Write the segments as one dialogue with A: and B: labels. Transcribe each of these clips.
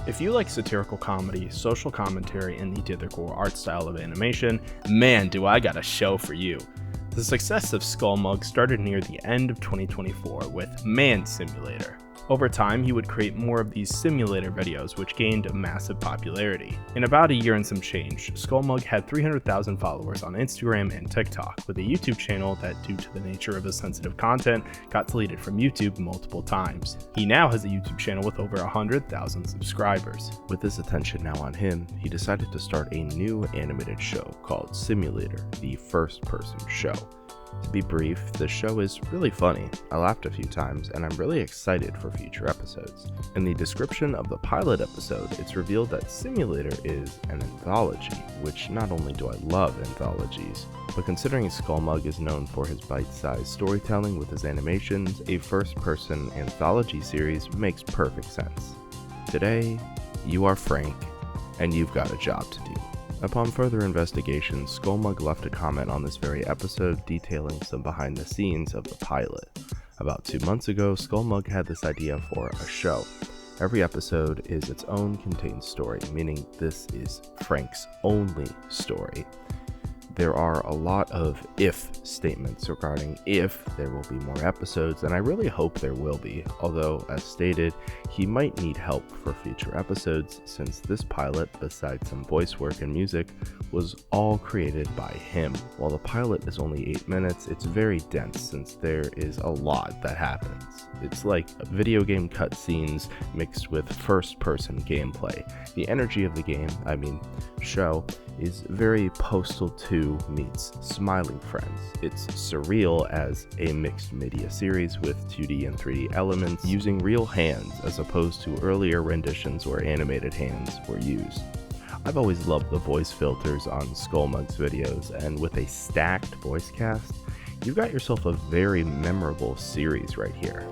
A: If you like satirical comedy, social commentary, and the Satirical art style of animation, man, do I got a show for you. The success of Skullmug started near the end of 2024 with Man Simulator. Over time, he would create more of these simulator videos, which gained massive popularity. In about a year and some change, Skullmug had 300,000 followers on Instagram and TikTok, with a YouTube channel that, due to the nature of his sensitive content, got deleted from YouTube multiple times. He now has a YouTube channel with over 100,000 subscribers.
B: With his attention now on him, he decided to start a new animated show called Simulator, the first-person show. To be brief, the show is really funny. I laughed a few times, and I'm really excited for future episodes. In the description of the pilot episode, it's revealed that Simulator is an anthology, which not only do I love anthologies, but considering Skullmug is known for his bite-sized storytelling with his animations, a first-person anthology series makes perfect sense. Today, you are Frank, and you've got a job to do. Upon further investigation, Skullmug left a comment on this very episode detailing some behind the scenes of the pilot. About 2 months ago, Skullmug had this idea for a show. Every episode is its own contained story, meaning this is Frank's only story. There are a lot of if statements regarding if there will be more episodes, and I really hope there will be, although as stated, he might need help for future episodes since this pilot, besides some voice work and music, was all created by him. While the pilot is only 8 minutes, it's very dense since there is a lot that happens. It's like video game cutscenes mixed with first-person gameplay. The energy of the show, is very Postal 2 meets Smiling Friends. It's surreal as a mixed media series with 2D and 3D elements using real hands as opposed to earlier renditions where animated hands were used. I've always loved the voice filters on Skullmug's videos, and with a stacked voice cast, you've got yourself a very memorable series right here.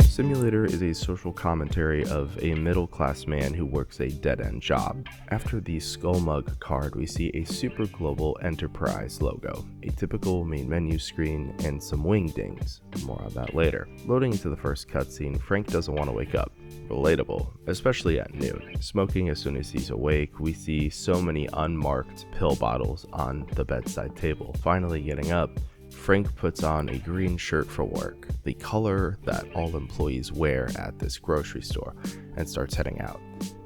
B: Simulator is a social commentary of a middle-class man who works a dead-end job. After the Skullmug card, we see a super global enterprise logo, a typical main menu screen, and some wingdings. More on that later. Loading into the first cutscene, Frank doesn't want to wake up. Relatable, especially at noon. Smoking as soon as he's awake, we see so many unmarked pill bottles on the bedside table. Finally getting up, Frank puts on a green shirt for work, the color that all employees wear at this grocery store, and starts heading out.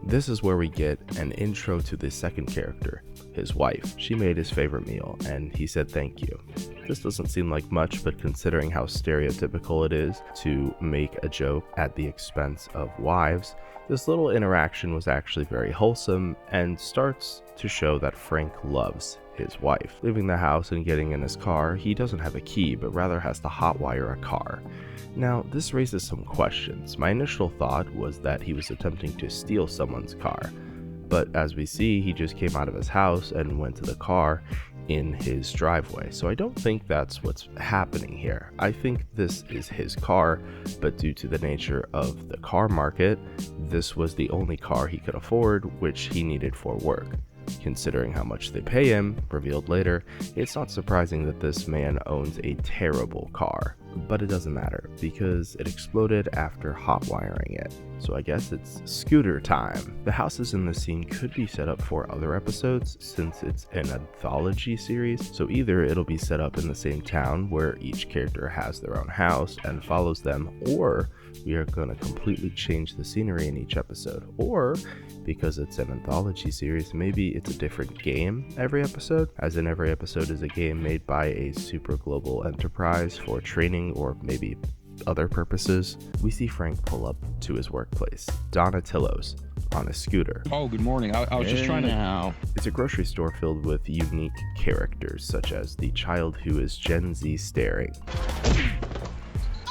B: This is where we get an intro to the second character, his wife. She made his favorite meal, and he said thank you. This doesn't seem like much, but considering how stereotypical it is to make a joke at the expense of wives, this little interaction was actually very wholesome and starts to show that Frank loves his wife. Leaving the house and getting in his car, he doesn't have a key, but rather has to hotwire a car. Now, this raises some questions. My initial thought was that he was attempting to steal someone's car, but as we see, he just came out of his house and went to the car in his driveway. So I don't think that's what's happening here. I think this is his car, but due to the nature of the car market, this was the only car he could afford, which he needed for work. Considering how much they pay him, revealed later, it's not surprising that this man owns a terrible car. But it doesn't matter, because it exploded after hotwiring it. So I guess it's scooter time. The houses in this scene could be set up for other episodes, since it's an anthology series, so either it'll be set up in the same town where each character has their own house and follows them, or we are going to completely change the scenery in each episode, or because it's an anthology series, maybe it's a different game every episode, as in every episode is a game made by a super global enterprise for training or maybe other purposes. We see Frank pull up to his workplace, Donatello's, on a scooter.
C: Oh, good morning. I was just trying to...
B: It's a grocery store filled with unique characters, such as the child who is Gen Z staring.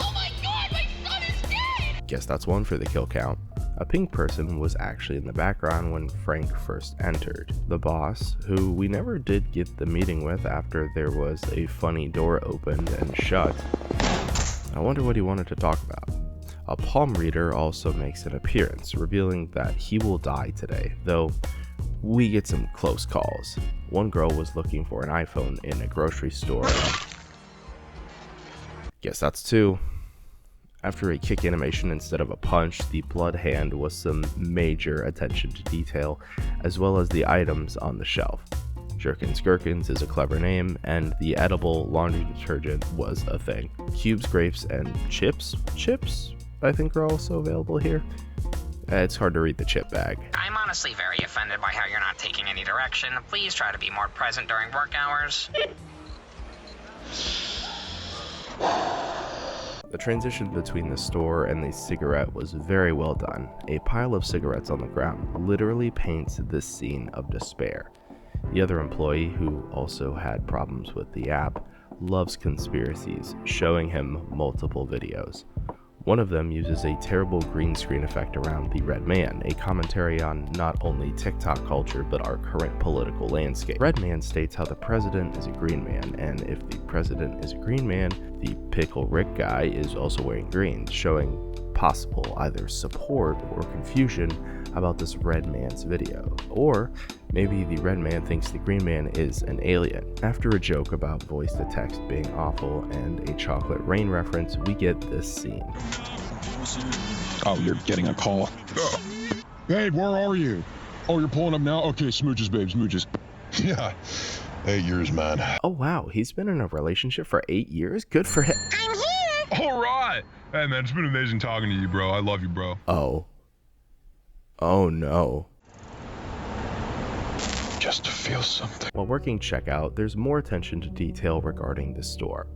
D: Oh my god, my son is dead!
B: Guess that's one for the kill count. A pink person was actually in the background when Frank first entered. The boss, who we never did get the meeting with after there was a funny door opened and shut. I wonder what he wanted to talk about. A palm reader also makes an appearance, revealing that he will die today, though we get some close calls. One girl was looking for an iPhone in a grocery store. Guess that's two. After a kick animation instead of a punch, the blood hand was some major attention to detail, as well as the items on the shelf. Jerkins Gherkins is a clever name, and the edible laundry detergent was a thing. Cubes, grapes, and chips, I think are also available here. It's hard to read the chip bag.
E: I'm honestly very offended by how you're not taking any direction. Please try to be more present during work hours.
B: The transition between the store and the cigarette was very well done. A pile of cigarettes on the ground literally paints this scene of despair. The other employee, who also had problems with the app, loves conspiracies, showing him multiple videos. One of them uses a terrible green screen effect around the Red Man, a commentary on not only TikTok culture but our current political landscape. Red Man states how the president is a green man, and if the president is a green man, the Pickle Rick guy is also wearing green, showing possible either support or confusion about this Red Man's video. Or maybe the Red Man thinks the Green Man is an alien. After a joke about voice-to-text being awful and a chocolate rain reference, we get this scene.
C: Oh, you're getting a call.
F: Babe, where are you? Oh, you're pulling up now? Okay, smooches, babe, smooches.
G: Yeah, 8 years, man.
B: Oh wow, he's been in a relationship for 8 years? Good for him.
D: I'm here.
F: All right. Hey, man, it's been amazing talking to you, bro. I love you, bro.
B: Oh no.
G: Just to feel something.
B: While working checkout, there's more attention to detail regarding the store.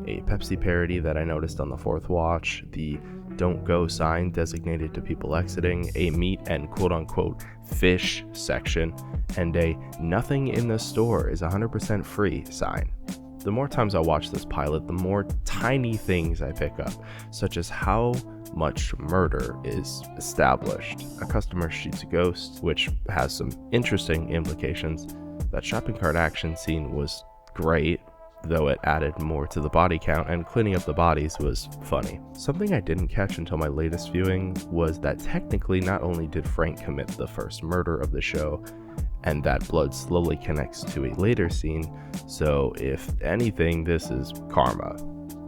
B: A Pepsi parody that I noticed on the fourth watch, the "Don't Go" sign designated to people exiting, a meat and quote-unquote fish section, and a "Nothing in the store is 100% free" sign. The more times I watch this pilot, the more tiny things I pick up, such as how much murder is established. A customer shoots a ghost, which has some interesting implications. That shopping cart action scene was great, though it added more to the body count, and cleaning up the bodies was funny. Something I didn't catch until my latest viewing was that technically not only did Frank commit the first murder of the show, and that blood slowly connects to a later scene, so if anything, this is karma.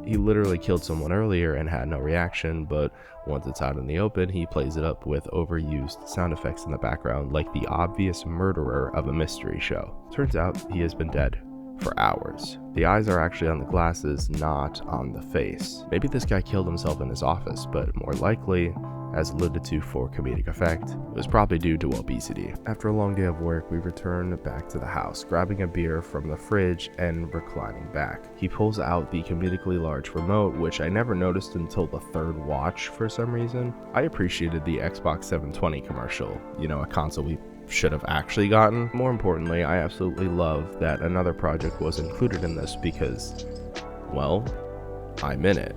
B: He literally killed someone earlier and had no reaction, but once it's out in the open, he plays it up with overused sound effects in the background like the obvious murderer of a mystery show. Turns out he has been dead for hours. The eyes are actually on the glasses, not on the face. Maybe this guy killed himself in his office, but more likely, as alluded to for comedic effect, it was probably due to obesity. After a long day of work, we return back to the house, grabbing a beer from the fridge and reclining back. He pulls out the comedically large remote, which I never noticed until the third watch for some reason. I appreciated the Xbox 720 commercial, a console we should have actually gotten. More importantly, I absolutely love that another project was included in this because, well, I'm in it.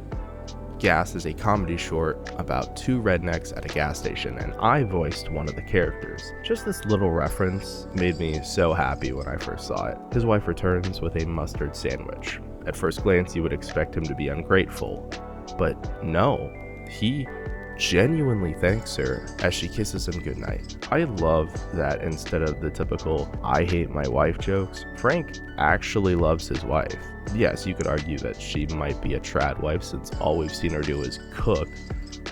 B: Gas is a comedy short about two rednecks at a gas station, and I voiced one of the characters. Just this little reference made me so happy when I first saw it. His wife returns with a mustard sandwich. At first glance, you would expect him to be ungrateful, but no, he genuinely thanks her as she kisses him goodnight. I love that instead of the typical "I hate my wife" jokes, Frank actually loves his wife. Yes, you could argue that she might be a trad wife since all we've seen her do is cook,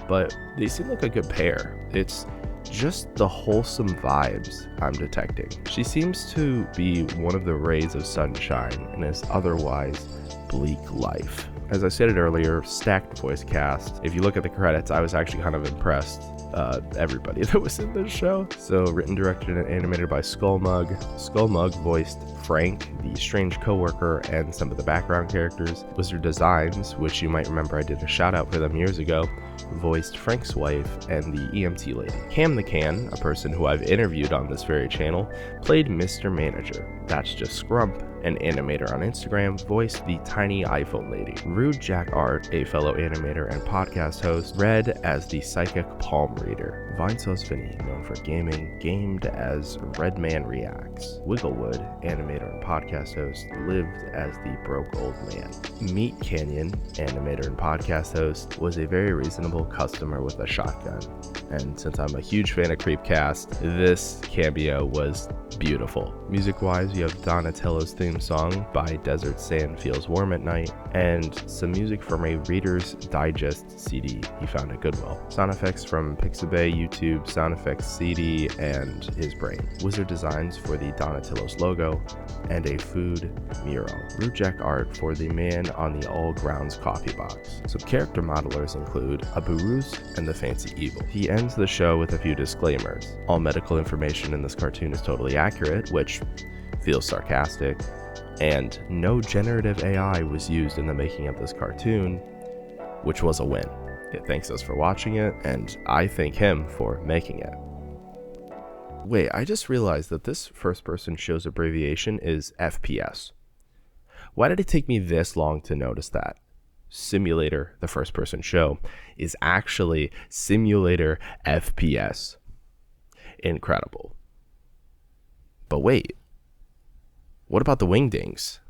B: but they seem like a good pair. It's just the wholesome vibes I'm detecting. She seems to be one of the rays of sunshine in his otherwise bleak life. As I stated earlier, stacked voice cast. If you look at the credits, I was actually kind of impressed. Everybody that was in this show. So written, directed, and animated by Skullmug. Skullmug voiced Frank, the strange coworker, and some of the background characters. Wizard Designs, which you might remember I did a shout out for them years ago, voiced Frank's wife and the EMT lady. Cam the Can, a person who I've interviewed on this very channel, played Mr. Manager. That's Just Scrump, an animator on Instagram, voiced the tiny iPhone lady. Rude Jack Art, a fellow animator and podcast host, read as the psychic palm reader. Vinesauce Vinny, known for gaming, gamed as Redman Reacts. Wigglewood, animator and podcast host, lived as the broke old man. Meat Canyon, animator and podcast host, was a very reasonable customer with a shotgun. And since I'm a huge fan of Creepcast, this cameo was beautiful. Music-wise, you have Donatello's theme song by Desert Sand Feels Warm at Night, and some music from a Reader's Digest CD he found at Goodwill. Sound effects from Pixabay, YouTube, Sound Effects CD, and his brain. Wizard designs for the Donatello's logo, and a food mural. Rujek art for the man on the All Grounds coffee box. Some character modelers include Aburuz and the Fancy Evil. He ends the show with a few disclaimers. All medical information in this cartoon is totally accurate, which feels sarcastic, and no generative AI was used in the making of this cartoon, which was a win. It thanks us for watching it, and I thank him for making it. Wait, I just realized that this first person show's abbreviation is FPS. Why did it take me this long to notice that? Simulator, the first person show, is actually Simulator FPS. Incredible. But wait, what about the wingdings?